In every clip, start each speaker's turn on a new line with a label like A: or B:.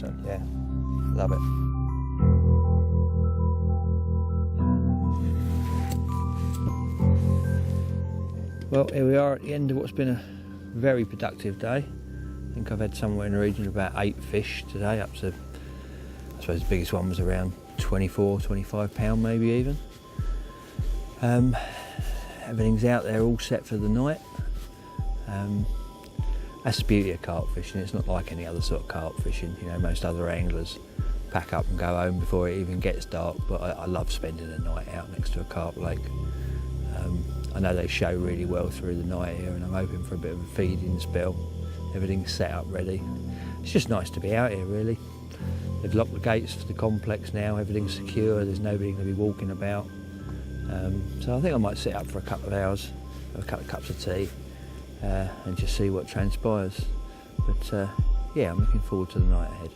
A: So yeah, love it. Well, here we are at the end of what's been a very productive day. I think I've had somewhere in the region of about 8 fish today, up to, I suppose the biggest one was around 24, 25 pound maybe even. Everything's out there all set for the night. That's the beauty of carp fishing. It's not like any other sort of carp fishing. You know, most other anglers pack up and go home before it even gets dark, but I love spending a night out next to a carp lake. I know they show really well through the night here, and I'm hoping for a bit of a feeding spell. Everything's set up ready. It's just nice to be out here, really. They've locked the gates for the complex now, everything's secure, there's nobody going to be walking about. So I think I might sit up for a couple of hours, have a couple of cups of tea, and just see what transpires. But yeah, I'm looking forward to the night ahead.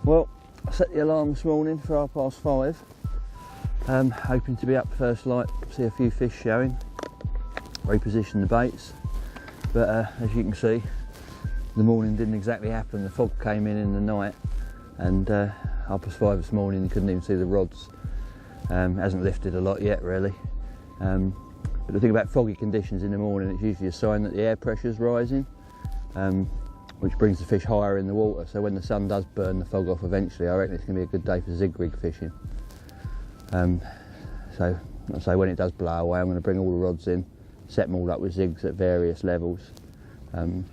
A: Well, I set the alarm this morning for 5:30, hoping to be up first light, see a few fish showing, reposition the baits, but as you can see, the morning didn't exactly happen. The fog came in the night, and 5:30 this morning you couldn't even see the rods. Hasn't lifted a lot yet really, but the thing about foggy conditions in the morning, it's usually a sign that the air pressure is rising, which brings the fish higher in the water. So when the sun does burn the fog off eventually, I reckon it's going to be a good day for zig rig fishing. So I say when it does blow away, I'm going to bring all the rods in, set them all up with zigs at various levels. They're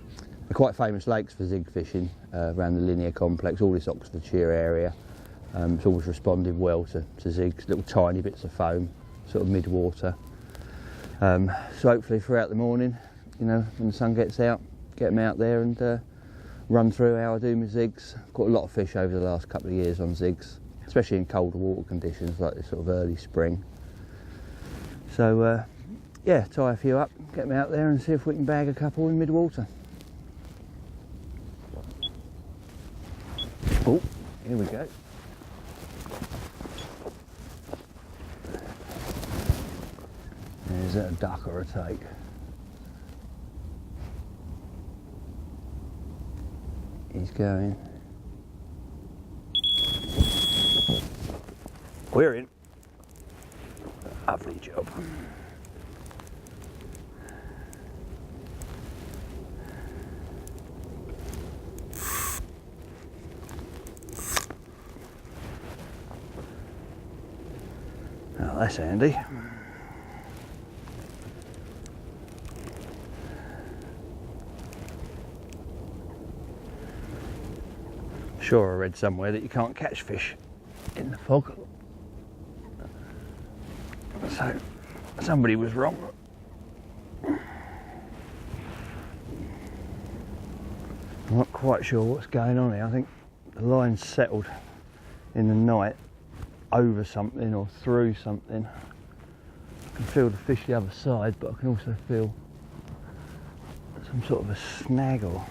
A: quite famous lakes for zig fishing around the linear complex, all this Oxfordshire area. It's always responded well to zigs, little tiny bits of foam, sort of mid-water. So hopefully throughout the morning, you know, when the sun gets out, get them out there and run through how I do my zigs. I've caught a lot of fish over the last couple of years on zigs, especially in colder water conditions like this sort of early spring. So yeah, tie a few up, get them out there and see if we can bag a couple in mid-water. Oh, here we go. Is it a duck or a take? He's going. We're in. Lovely job. Oh, that's handy. Sure, I read somewhere that you can't catch fish in the fog, so somebody was wrong. I'm not quite sure what's going on here. I think the line's settled in the night over something or through something. I can feel the fish the other side, but I can also feel some sort of a snaggle.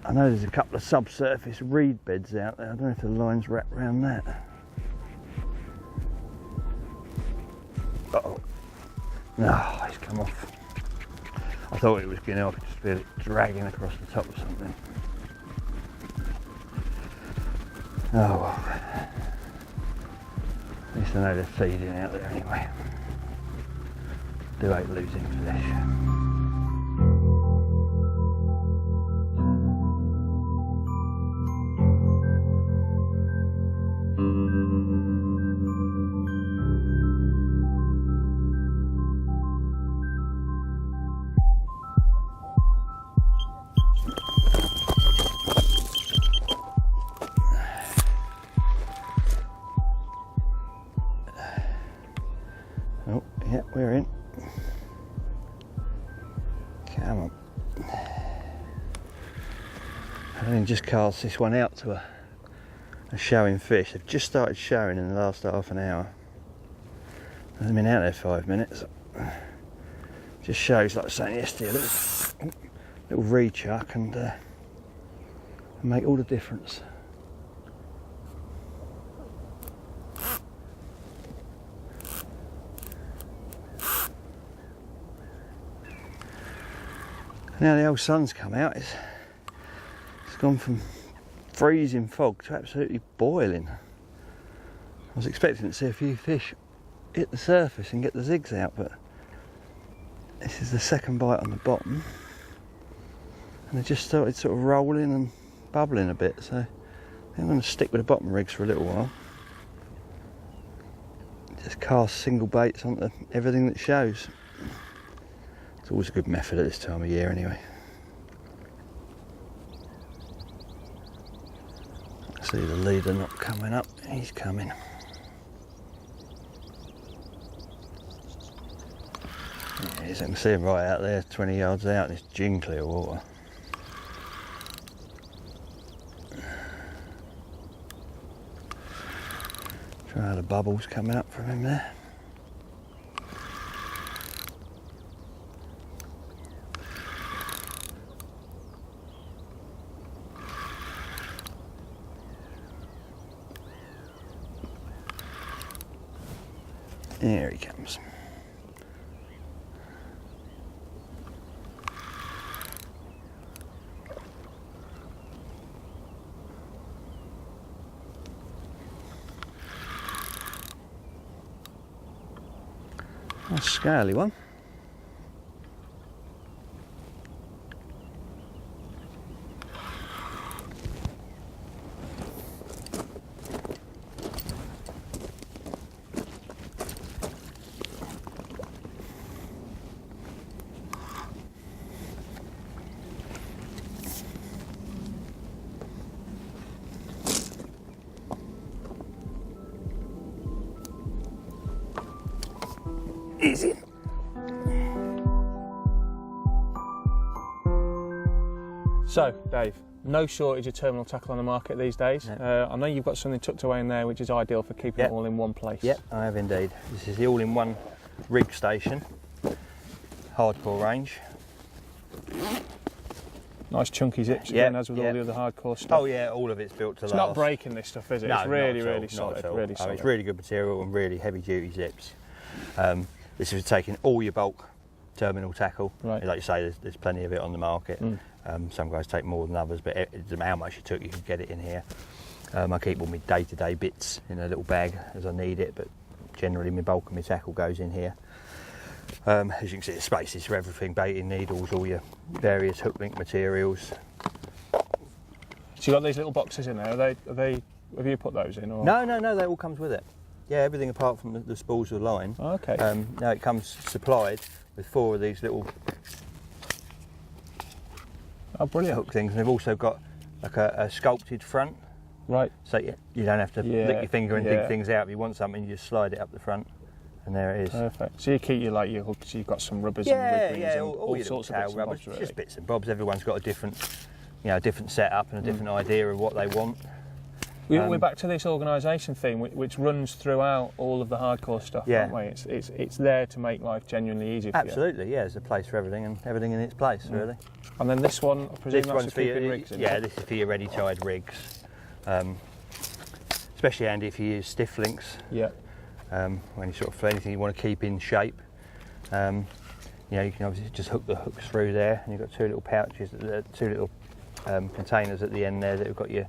A: I know there's a couple of subsurface reed beds out there. I don't know if the line's wrapped around that. Uh-oh. No, it's come off. I thought it was going to, I could just feel it dragging across the top of something. Oh well. At least I know they're feeding out there anyway. Do hate losing fish. Oh, yeah, we're in. Come on. I only just cast this one out to a showing fish. They've just started showing in the last half an hour. I've been out there 5 minutes. Just shows, like I was saying yesterday, a little rechuck and make all the difference. Now the old sun's come out, it's gone from freezing fog to absolutely boiling. I was expecting to see a few fish hit the surface and get the zigs out, but this is the second bite on the bottom and they just started sort of rolling and bubbling a bit, so I'm going to stick with the bottom rigs for a little while. Just cast single baits onto everything that shows. It's always a good method at this time of year anyway. I see the leader not coming up, he's coming. There he is, I can see him right out there, 20 yards out, and it's gin clear water. Try the bubbles coming up from him there. There he comes. A scaly one. Easy.
B: So, Dave, no shortage of terminal tackle on the market these days.
A: No.
B: I know you've got something tucked away in there which is ideal for keeping it all in one place.
A: Yep, I have indeed. This is the all-in-one rig station, hardcore range.
B: Nice chunky zips again, as with all the other hardcore stuff.
A: Oh yeah, all of it's built to last.
B: It's not breaking this stuff, is it?
A: No,
B: it's really,
A: not at all,
B: really solid. Really solid.
A: It's really good material and really heavy-duty zips. This is taking all your bulk terminal tackle.
B: Right.
A: Like you say, there's plenty of it on the market. Some guys take more than others, but it doesn't matter how much you took, you can get it in here. I keep all my day-to-day bits in a little bag as I need it, but generally my bulk of my tackle goes in here. As you can see, the spaces for everything: baiting needles, all your various hook link materials.
B: So you got these little boxes in there. Have you put those in? Or?
A: No, that all comes with it. Yeah, everything apart from the spools of the line.
B: Oh, okay.
A: Now it comes supplied with 4 of these little
B: brilliant
A: hook things, and they've also got like a sculpted front.
B: Right.
A: So you don't have to lick your finger and dig things out. If you want something, you just slide it up the front, and there it is.
B: Perfect. So you keep your hooks. You've got some rubbers and wigglings and all
A: your
B: sorts of
A: tail
B: bits
A: rubbers,
B: and bobs, really.
A: just bits and bobs. Everyone's got a different setup and a different idea of what they want.
B: We're back to this organisation theme, which runs throughout all of the hardcore stuff, aren't we? It's there to make life genuinely easy for you.
A: Absolutely, yeah. There's a place for everything, and everything in its place, really.
B: And then this one, I presume
A: This
B: that's
A: one's
B: for keeping rigs in.
A: Yeah, this is for your ready-tied rigs. Especially handy if you use stiff links.
B: Yeah.
A: When you for anything you want to keep in shape. You can obviously just hook the hooks through there, and you've got 2 little pouches, 2 little containers at the end there that have got your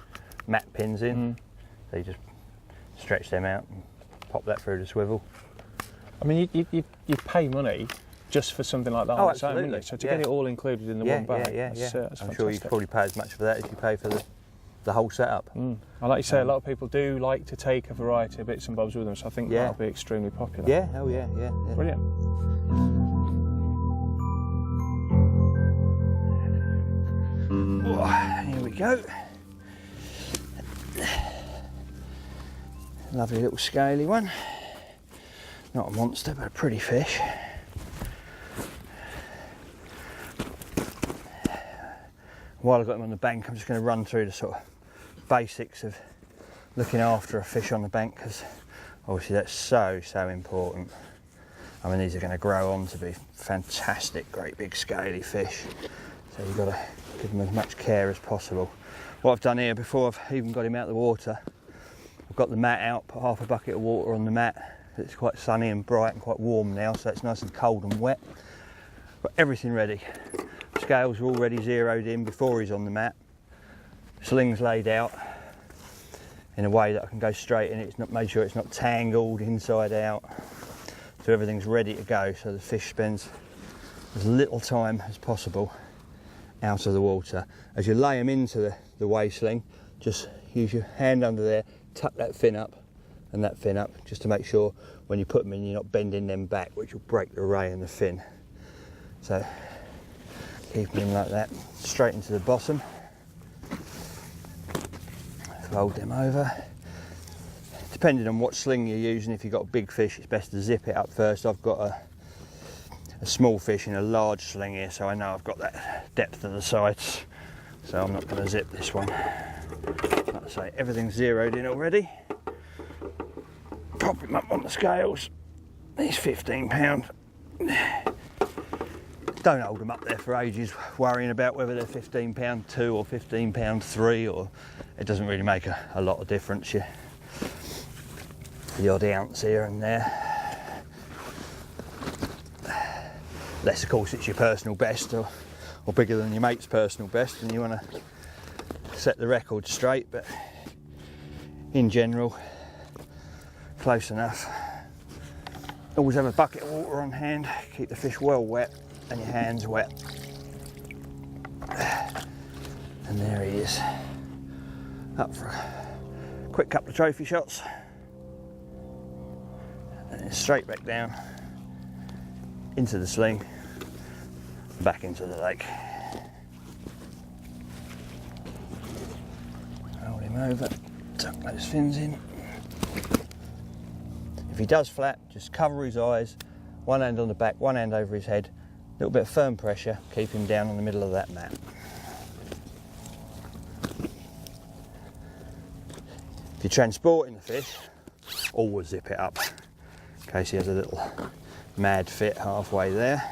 A: mat pins in. So you just stretch them out and pop that through the swivel.
B: I mean, you pay money just for something like that on its own, wouldn't you? So to get it all included in the one bag, that's
A: I'm sure you probably pay as much for that as you pay for the whole setup.
B: And like you say, a lot of people do like to take a variety of bits and bobs with them, so I think that'll be extremely popular.
A: Yeah, yeah.
B: Brilliant.
A: Here we go. Lovely little scaly one. Not a monster, but a pretty fish. While I've got him on the bank, I'm just going to run through the sort of basics of looking after a fish on the bank, because obviously that's so important. I mean, these are going to grow on to be fantastic, great big scaly fish, so you've got to give them as much care as possible. What I've done here, before I've even got him out of the water, I've got the mat out, put half a bucket of water on the mat. It's quite sunny and bright and quite warm now, so it's nice and cold and wet. Got everything ready. Scales are already zeroed in before he's on the mat. Sling's laid out in a way that I can go straight in. It's not made sure it's not tangled inside out. So everything's ready to go, so the fish spends as little time as possible out of the water. As you lay them into the weigh sling, just use your hand under there, tuck that fin up and that fin up, just to make sure when you put them in you're not bending them back, which will break the ray in the fin. So keeping them like that, straight into the bottom. Fold them over. Depending on what sling you're using, if you've got a big fish, it's best to zip it up first. I've got a small fish in a large sling here, so I know I've got that depth of the sides, so I'm not going to zip this one. Like I say, everything's zeroed in already. Pop him up on the scales. He's 15 pound. Don't hold them up there for ages worrying about whether they're 15 pound 2 or 15 pound 3, or it doesn't really make a lot of difference. The odd ounce here and there. Unless of course it's your personal best, or bigger than your mate's personal best, and you want to set the record straight, but in general, close enough. Always have a bucket of water on hand, keep the fish well wet and your hands wet. And there he is, up for a quick couple of trophy shots, and then straight back down into the sling, back into the lake. Hold him over, tuck those fins in. If he does flap, just cover his eyes, one hand on the back, one hand over his head, a little bit of firm pressure, keep him down on the middle of that mat. If you're transporting the fish, always zip it up, in case he has a little mad fit halfway there.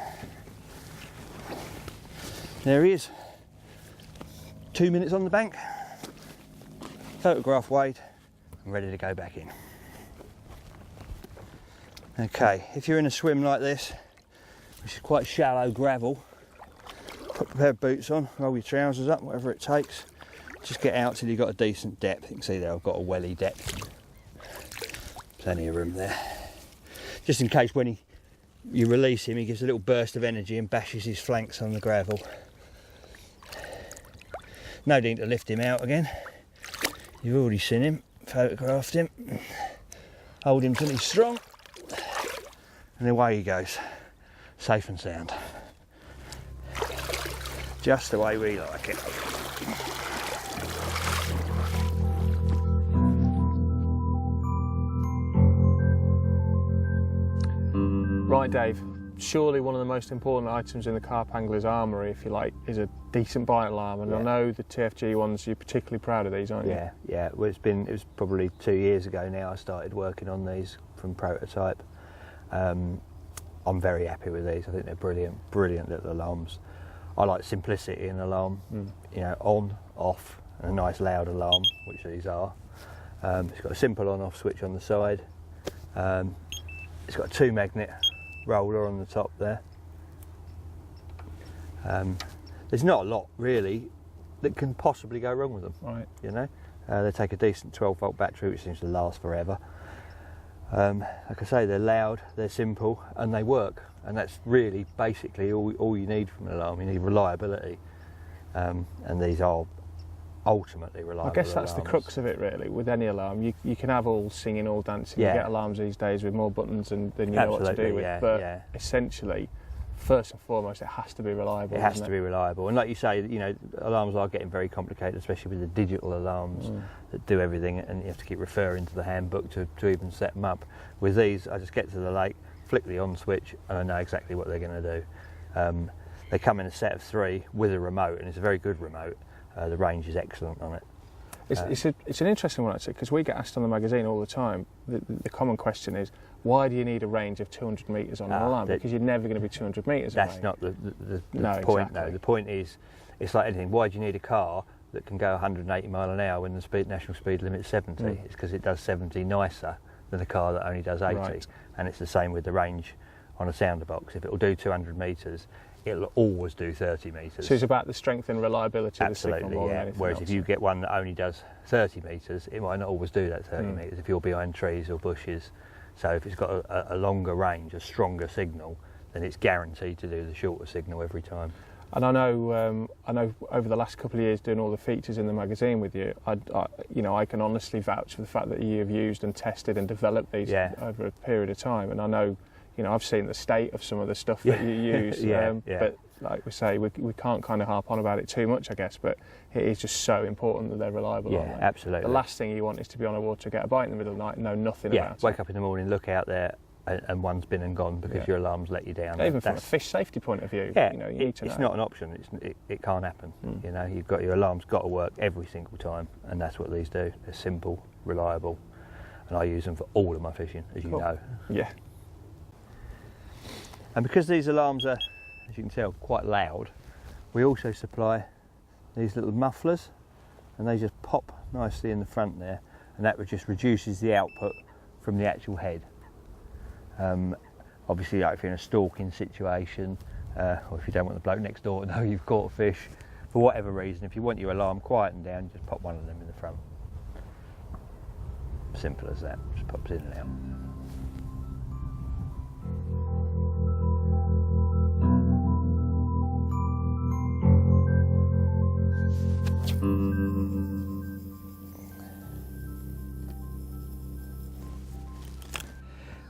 A: There he is, 2 minutes on the bank, photograph weighed, and ready to go back in. Okay, if you're in a swim like this, which is quite shallow gravel, put a pair of boots on, roll your trousers up, whatever it takes. Just get out till you've got a decent depth. You can see there I've got a welly depth. Plenty of room there. Just in case when you release him, he gives a little burst of energy and bashes his flanks on the gravel. No need to lift him out again. You've already seen him, photographed him. Hold him till he's strong. And away he goes, safe and sound. Just the way we like it.
B: Right, Dave, surely one of the most important items in the carp angler's armoury, if you like, is a decent bite alarm, and I know the TFG ones, you're particularly proud of these, aren't you?
A: Yeah. Well, it was probably 2 years ago now I started working on these from prototype. I'm very happy with these. I think they're brilliant little alarms. I like simplicity in an alarm, you know, on, off, and a nice loud alarm, which these are. It's got a simple on-off switch on the side. It's got a 2-magnet roller on the top there. There's not a lot really that can possibly go wrong with them.
B: Right.
A: You know, they take a decent 12-volt battery, which seems to last forever. Like I say, they're loud, they're simple, and they work. And that's really basically all you need from an alarm. You need reliability, and these are ultimately reliable.
B: I guess that's
A: alarms.
B: the crux of it, really. With any alarm, you can have all singing, all dancing.
A: Yeah.
B: You get alarms these days with more buttons than you know what to do with. But essentially, first and foremost, it has to be reliable.
A: It has to be reliable, and like you say, you know, alarms are getting very complicated, especially with the digital alarms that do everything, and you have to keep referring to the handbook to even set them up. With these, I just get to the lake, flick the on switch, and I know exactly what they're going to do. They come in a set of 3 with a remote, and it's a very good remote. The range is excellent on it.
B: It's an interesting one actually, because we get asked on the magazine all the time. The common question is, why do you need a range of 200 metres on an alarm? Because you're never going to be 200 metres away.
A: That's not the point.
B: Exactly.
A: No, the point is, it's like anything. Why do you need a car that can go 180 mile an hour when the national speed limit is 70? It's because it does 70 nicer than a car that only does 80. Right. And it's the same with the range on a sounder box. If it will do 200 metres, it'll always do 30 metres.
B: So it's about the strength and reliability
A: Absolutely,
B: of the signal more
A: yeah.
B: than anything
A: Whereas
B: else.
A: if you get one that only does 30 metres, it might not always do that 30 metres if you're behind trees or bushes. So if it's got a longer range, a stronger signal, then it's guaranteed to do the shorter signal every time.
B: And I know over the last couple of years doing all the features in the magazine with you, I can honestly vouch for the fact that you have used and tested and developed these over a period of time. And I know, I've seen the state of some of the stuff that you use. But like we say, we can't kind of harp on about it too much, I guess. But it is just so important that they're reliable.
A: Yeah, absolutely.
B: The last thing you want is to be on a water, get a bite in the middle of the night, and know nothing about it.
A: Wake up in the morning, look out there, and one's been and gone because your alarm's let you down.
B: Even from a fish safety point of view, you need to know.
A: It's not an option. It can't happen. You've got your alarm's got to work every single time, and that's what these do. They're simple, reliable, and I use them for all of my fishing, as you know.
B: Yeah.
A: And because these alarms are, as you can tell, quite loud, we also supply these little mufflers, and they just pop nicely in the front there, and that just reduces the output from the actual head. Obviously, like if you're in a stalking situation, or if you don't want the bloke next door to know you've caught a fish, for whatever reason, if you want your alarm quietened down, you just pop one of them in the front. Simple as that, just pops in and out.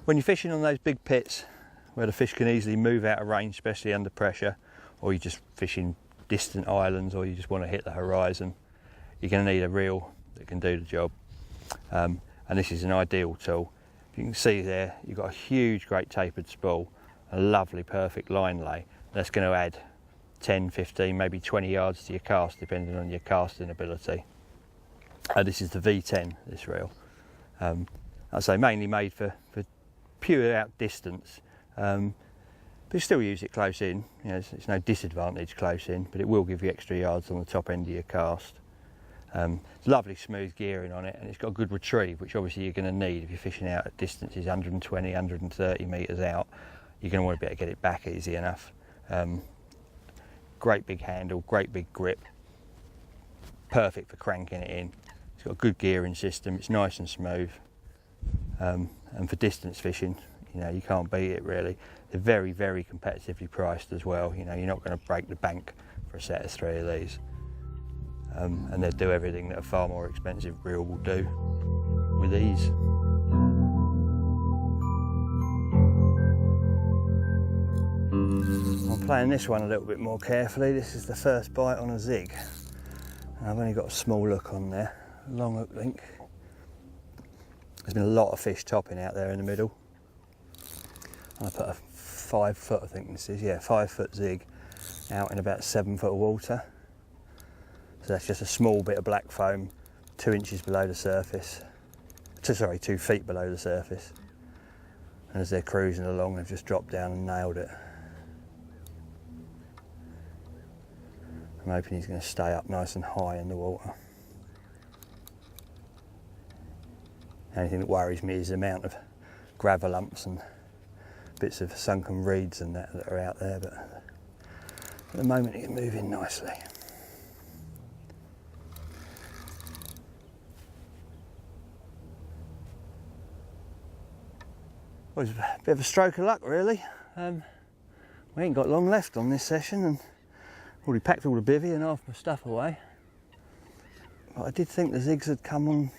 A: When you're fishing on those big pits where the fish can easily move out of range, especially under pressure, or you're just fishing distant islands, or you just want to hit the horizon, you're going to need a reel that can do the job. And this is an ideal tool. You can see there, you've got a huge, great tapered spool, a lovely, perfect line lay. That's going to add 10, 15, maybe 20 yards to your cast, depending on your casting ability. This is the V10, this reel. I'd say mainly made for pure out distance, but you still use it close in. It's no disadvantage close in, but it will give you extra yards on the top end of your cast. It's lovely smooth gearing on it, and it's got a good retrieve, which obviously you're going to need if you're fishing out at distances 120, 130 metres out. You're going to want to be able to get it back easy enough. Great big handle, great big grip, perfect for cranking it in. It's got a good gearing system, it's nice and smooth. And for distance fishing, you can't beat it really. They're very, very competitively priced as well. You're not going to break the bank for a set of 3 of these. And they do everything that a far more expensive reel will do with ease. I'm playing this one a little bit more carefully. This is the first bite on a zig. And I've only got a small hook on there, long hook link. There's been a lot of fish topping out there in the middle. And I put a 5 foot, I think this is, 5 foot zig out in about 7 foot of water. So that's just a small bit of black foam, 2 inches below the surface. 2 feet below the surface. And as they're cruising along, they've just dropped down and nailed it. I'm hoping he's going to stay up nice and high in the water. The only thing that worries me is the amount of gravel lumps and bits of sunken reeds and that are out there, but at the moment he's moving nicely. Well, it's a bit of a stroke of luck really. We ain't got long left on this session, and already packed all the bivvy and half my stuff away. But I did think the zigs would come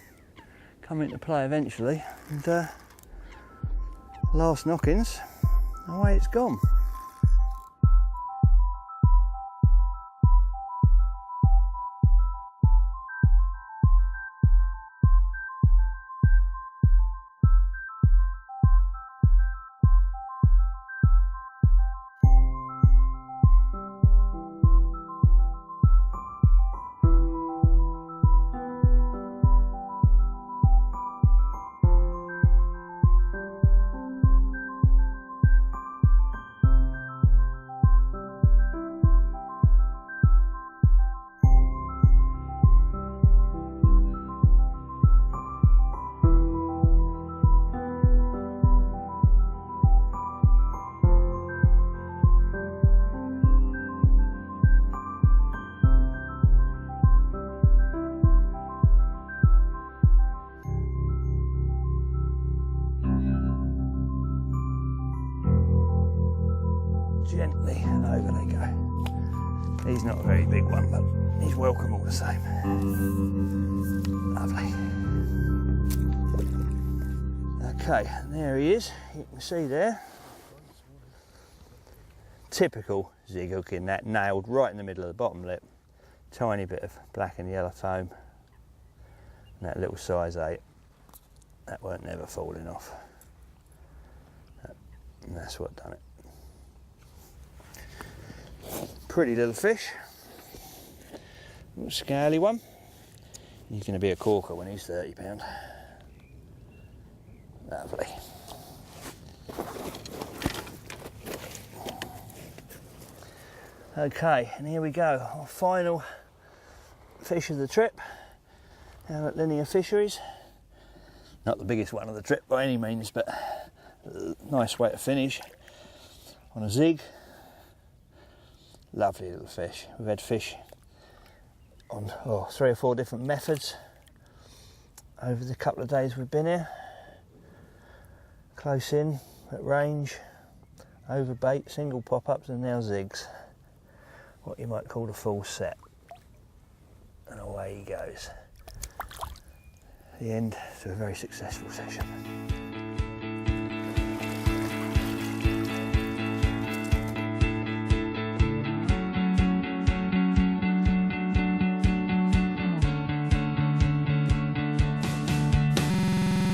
A: into play eventually, and last knockings, away it's gone. go. He's not a very big one, but he's welcome all the same. Lovely. Okay, and there he is. You can see there. Typical zig hooking, that nailed right in the middle of the bottom lip. Tiny bit of black and yellow foam. And that little size 8. That weren't never falling off. And that's what done it. Pretty little fish. Little scaly one. He's going to be a corker when he's 30 pound. Lovely. Okay, and here we go. Our final fish of the trip. Down at Linear Fisheries. Not the biggest one of the trip by any means, but a nice way to finish on a zig. Lovely little fish. We've had fish on 3 or 4 different methods over the couple of days we've been here. Close in, at range, over bait, single pop-ups and now zigs. What you might call a full set. And away he goes. The end to a very successful session.